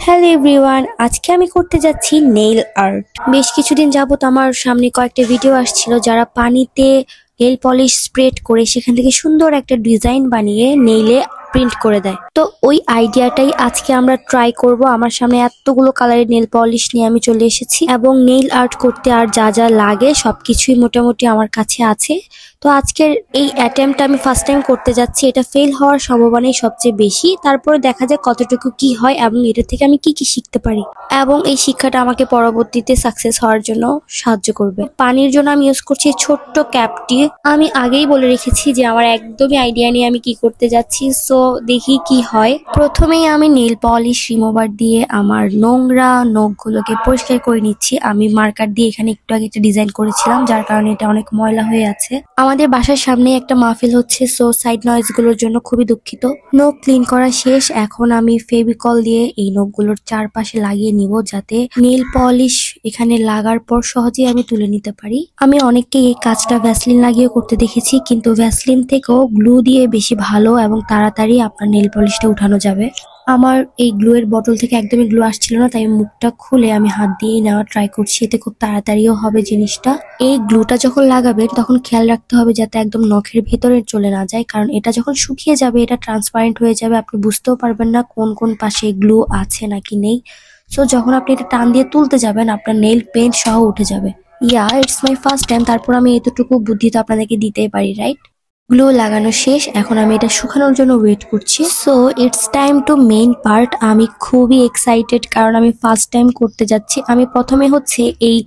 Hello everyone, আজকে আমি করতে যাচ্ছি নেইল আর্ট। বেশ কিছুদিন যাবত আমার সামনে কয়েকটা ভিডিও আসছিল যারা পানিতে নেইল পলিশ স্প্রেড করে সেখান থেকে সুন্দর একটা ডিজাইন বানিয়ে নেইলে প্রিন্ট করে দেয়। তো ওই আইডিয়াটাই আজকে আমরা ট্রাই করব। আমার সামনে এতগুলো কালারের নেইল পলিশ নিয়ে আমি চলে এসেছি এবং নেইল আর্ট করতে আর যা যা লাগে সবকিছুই মোটামুটি আমার কাছে আছে। তো আজকের এই অ্যাটেম্পটা আমি ফার্স্ট টাইম করতে যাচ্ছি। এটা ফেল হওয়ার সম্ভাবনাই সবচেয়ে বেশি, তারপরে দেখা যায় কতটুকু কি হয় এবং এটা থেকে আমি কি কি শিখতে পারি এবং এই শিক্ষাটা আমাকে পরবর্তীতে সাকসেস হওয়ার জন্য সাহায্য করবে। পানির জন্য আমি ইউজ করছি ছোট্ট ক্যাপটি। আমি আগেই বলে রেখেছি যে আমার একদমই আইডিয়া নিয়ে আমি কি করতে যাচ্ছি, সো দেখি কি হয়। প্রথমেই আমি নেইল পলিশ রিমুভার দিয়ে আমার নোংরা নখগুলোকে পরিষ্কার করে নিচ্ছি। আমি মার্কার দিয়ে এখানে একটু আগে একটা ডিজাইন করেছিলাম, যার কারণে এটা অনেক ময়লা হয়ে আছে। আমাদের বাসার সামনে একটা মাহফিল হচ্ছে, সো সাইড নয়েজ গুলোর জন্য খুবই দুঃখিত। নখ ক্লিন করা শেষ। এখন আমি ফেভিকল দিয়ে এই নখগুলোর চারপাশে লাগিয়ে নিব, যাতে নেইল পলিশ এখানে লাগার পর সহজেই আমি তুলে নিতে পারি। আমি অনেককে এই কাজটা ভ্যাসলিন লাগিয়ে করতে দেখেছি, কিন্তু ভ্যাসলিন থেকেও গ্লু দিয়ে বেশি ভালো এবং তাড়াতাড়ি আপনার নেইল পলিশটা উঠানো যাবে। আমার এই গ্লু এর বটল থেকে একদমই গ্লু আসছিল না, তাই মুখটা খুলে আমি হাত দিয়েই নেওয়া ট্রাই করছি। এতে খুব তাড়াতাড়িও হবে জিনিসটা। এই গ্লুটা যখন লাগাবেন তখন খেয়াল রাখতে হবে যাতে একদম নখের ভেতরে চলে না যায়, কারণ এটা যখন শুকিয়ে যাবে এটা ট্রান্সপারেন্ট হয়ে যাবে, আপনি বুঝতেও পারবেন না কোন কোন পাশে গ্লু আছে নাকি নেই। সো যখন আপনি এটা টান দিয়ে তুলতে যাবেন আপনার নেইল পেন্ট সহ উঠে যাবে। ইটস মাই ফার্স্ট টাইম, তারপর আমি এতটুকু বুদ্ধি তো আপনাদেরকে দিতেই পারি, রাইট? গ্লু লাগানো শেষ, এখন আমি এটা শুকানোর জন্য ওয়েট করছি। So it's time to main part. আমি খুবই এক্সাইটেড কারণ আমি ফার্স্ট টাইম করতে যাচ্ছি। আমি প্রথমে এই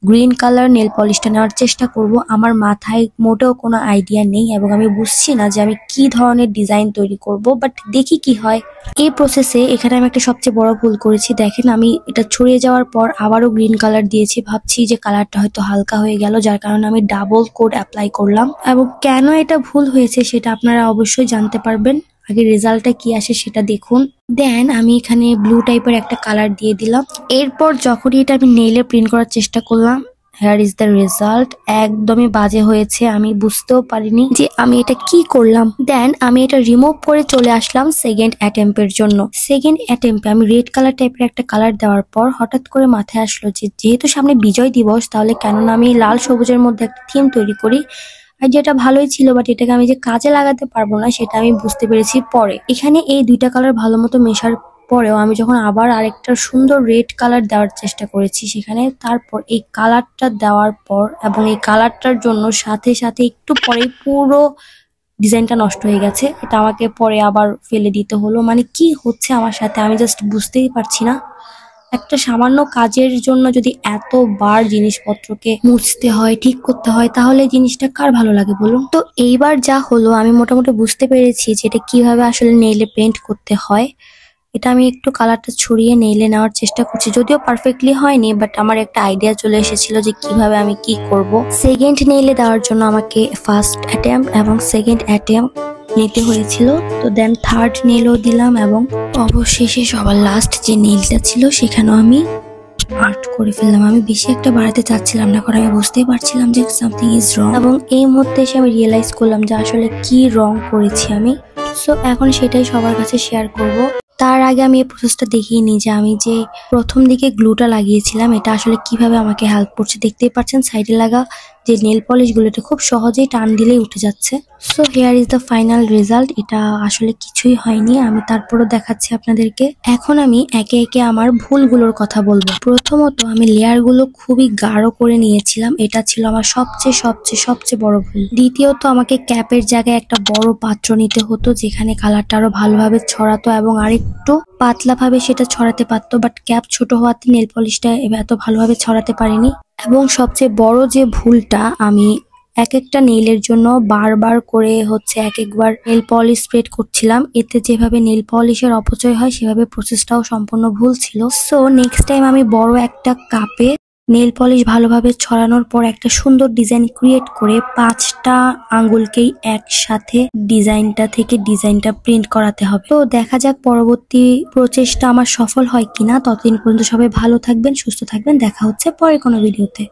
গ্রিন কালার নেল পলিশটা নেওয়ার চেষ্টা করব। আমার মাথায় মোটেও কোনো আইডিয়া নেই এবং আমি বুঝছি না যে আমি কি ধরনের ডিজাইন তৈরি করব, বাট দেখি কি হয়। এই প্রসেসে এখানে আমি একটা সবচেয়ে বড় ভুল করেছি। দেখেন, আমি এটা ছড়িয়ে যাওয়ার পর আবারও গ্রিন কালার দিয়েছি। ভাবছি যে কালারটা হয়তো হালকা হয়ে গেল, যার কারণে আমি ডাবল কোড অ্যাপ্লাই করলাম। এবং কেন এটা ভুল হয়েছে সেটা আপনারা অবশ্যই জানতে পারবেন। আগে রেজাল্টটা কি আসে সেটা দেখুন। দেন আমি এখানে ব্লু টাইপের একটা কালার দিয়ে দিলাম। এরপর যখনই এটা আমি নেইলে প্রিন্ট করার চেষ্টা করলাম, হেয়ার ইজ দ্য রেজাল্ট। একদমই বাজে হয়েছে, আমি বুঝতেও পারিনি যে আমি এটা কি করলাম। দেন আমি এটা রিমুভ করে চলে আসলাম সেকেন্ড অ্যাটেম্পের জন্য। সেকেন্ড অ্যাটেম্পে আমি রেড কালার টাইপের একটা কালার দেওয়ার পর হঠাৎ করে মাথায় আসলো যে যেহেতু সামনে বিজয় দিবস, তাহলে কেননা আমি লাল সবুজের মধ্যে একটা থিম তৈরি করি। আর যেটা ভালোই ছিল, বাট এটাকে আমি যে কাজে লাগাতে পারবো না সেটা আমি বুঝতে পেরেছি পরে। এখানে এই দুইটা কালার ভালো মতো মেশার পরেও আমি যখন আবার আরেকটা সুন্দর রেড কালার দেওয়ার চেষ্টা করেছি সেখানে, তারপর এই কালারটা দেওয়ার পর এবং এই কালারটার জন্য সাথে সাথে একটু পরে পুরো ডিজাইনটা নষ্ট হয়ে গেছে। এটা আমাকে পরে আবার ফেলে দিতে হলো। মানে কি হচ্ছে আমার সাথে আমি জাস্ট বুঝতেই পারছি না। একটা সামান্য কাজের জন্য যদি এতবার জিনিসপত্রকে মুছতে হয়, ঠিক করতে হয়, তাহলে জিনিসটা কার ভালো লাগে বলুন? তো এইবার যা হলো আমি মোটামুটি বুঝতে পেরেছি যে এটা কিভাবে আসলে নেইলে পেইন্ট করতে হয়। এটা আমি একটু কালারটা ছড়িয়ে নেইলে নেওয়ার চেষ্টা করছি, যদিও পারফেক্টলি হয়নি, বাট আমার একটা আইডিয়া চলে এসেছিল যে কিভাবে আমি কি করব। সেকেন্ড নেইলে দেওয়ার জন্য আমাকে ফার্স্ট অ্যাটেম্প এবং সেকেন্ড অ্যাটেম্প নিতে হয়েছিল। তো দেন থার্ড নেইলও দিলাম এবং অবশেষে সবার লাস্ট যে নেইলটা ছিল সেখানেও আমি আর্ট করে ফেললাম। আমি বেশি একটা বাড়াতে চাচ্ছিলাম না, কারণ আমি বুঝতেই পারছিলাম যে সামথিং ইজ রং। এবং এই মুহূর্তে এসে আমি রিয়েলাইজ করলাম যে আসলে কি রং করেছি আমি। সো এখন সেটাই সবার কাছে শেয়ার করব। তার আগে আমি এই প্রসেসটা দেখিয়ে নিই যে আমি যে প্রথম দিকে গ্লুটা লাগিয়েছিলাম এটা আসলে কিভাবে আমাকে হেল্প করছে। দেখতেই পাচ্ছেন সাইডে লাগা যে নেল পলিশ গুলো এটা খুব সহজেই টান দিলেই উঠে যাচ্ছে। So here is the final result. এটা আসলে কিছুই হয়নি, আমি তারপরও দেখাচ্ছি আপনাদেরকে। এখন আমি একে একে আমার ভুলগুলোর কথা বলবো। প্রথমত, আমি লেয়ার গুলো খুবই গাঢ় করে নিয়েছিলাম, এটা ছিল আমার সবচেয়ে সবচেয়ে সবচেয়ে বড় ভুল। দ্বিতীয়ত, আমাকে ক্যাপের জায়গায় একটা বড় পাত্র নিতে হতো যেখানে কালারটা আরো ভালোভাবে ছড়াতো এবং আরেকটু পাতলা ভাবে সেটা ছড়াতে পারতো, বাট ক্যাপ ছোট হওয়াতে নেল পলিশটা এত ভালোভাবে ছড়াতে পারিনি। এবং সবচেয়ে বড় যে ভুলটা, আমি এক একটা নেইলের জন্য বারবার করে এক একবার নেল পলিশ স্প্রেড করছিলাম। এতে যেভাবে নেল পলিশের অপচয় হয় সেভাবে প্রসেসটাও সম্পূর্ণ ভুল ছিল। সো নেক্সট টাইম আমি বড় একটা কাপে নেল পলিশ ভালোভাবে ছড়ানোর পর একটা সুন্দর ডিজাইন ক্রিয়েট করে 5টা আঙ্গুলকেই একসাথে ডিজাইনটা প্রিন্ট করাতে হবে। তো দেখা যাক পরবর্তী প্রচেষ্টা আমার সফল হয় কিনা। ততদিন পর্যন্ত সবাই ভালো থাকবেন, সুস্থ থাকবেন। দেখা হচ্ছে পরে কোনো ভিডিওতে।